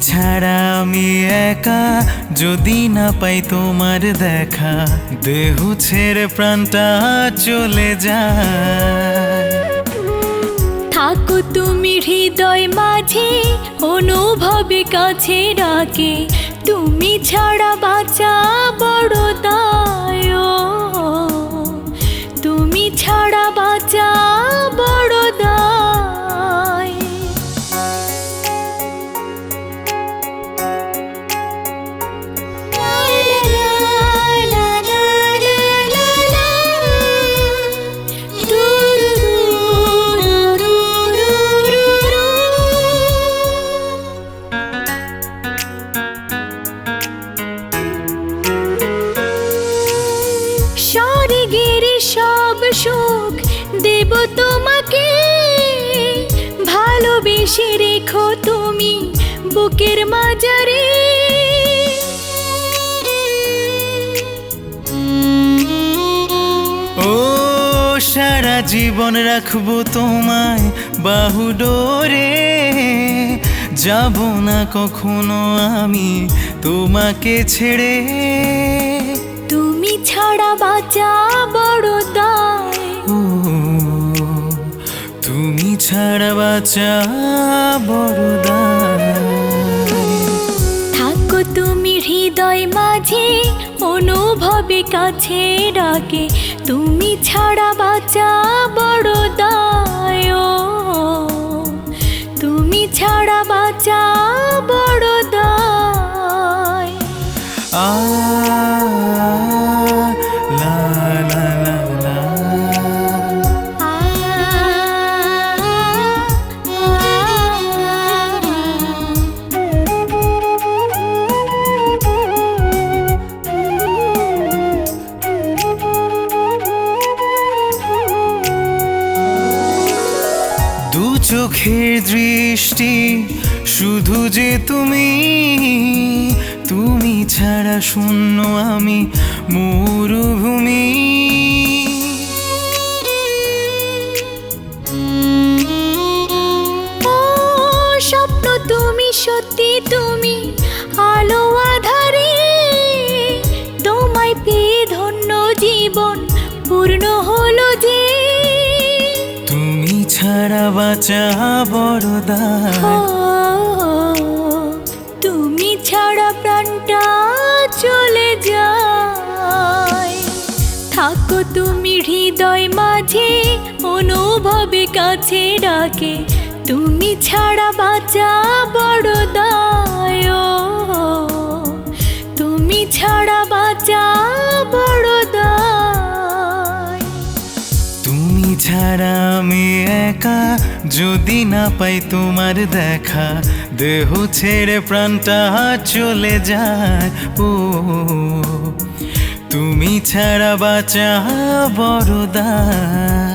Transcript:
ছাড়া আমি একা, যদি না পাই তোমার দেখা, দেহ ছেড়ে প্রাণটা চলে যায়। থাকো তুমি হৃদয় মাঝে, অনুভবে কাছে ডাকে, তুমি ছাড়া বাঁচা বড় দায়, তুমি ছাড়া বাঁচা বড় দায়। স্বর্গের সব সুখ দেব তোমাকে, ভালোবেসে রেখো তুমি বুকের মাঝারে। ও সারা জীবন রাখবো তোমায় বাহু ডোরে, যাব না কখনো আমি তোমাকে ছেড়ে। তুমি ছাড়া বাঁচা বড় দায়, তুমি ছাড়া বাঁচা বড় দায়। থাকো তুমি হৃদয় মাঝে, অনুভবে কাছে ডাকে, তুমি ছাড়া বাঁচা বড় দায়, তুমি ছাড়া বাঁচা বড় দায়। লা লা লা লা। দু চোখের দৃষ্টি শুধু যে তুমি, তুমি ছাড়া শূন্য আমি মরুভূমি। ও স্বপ্ন তুমি সত্যি, তুমি আলো আধারে, তোমায় পেয়ে ধন্য জীবন পূর্ণ হলো যে। তুমি ছাড়া বাঁচা বড় দায়, তুমি ছাড়া প্রাণটা চলে যায়। থাকো তুমি হৃদয় মাঝে, অনুভবে কাছে ডাকে, তুমি ছাড়া বাঁচা বড় দায়, তুমি ছাড়া বাঁচা বড় দায়। তুমি ছাড়া আমি একা, যদি না পাই তোমার দেখা, দেহ ছেড়ে প্রাণটা চলে যায়। ও তুমি ছাড়া বাঁচা বড় দায়।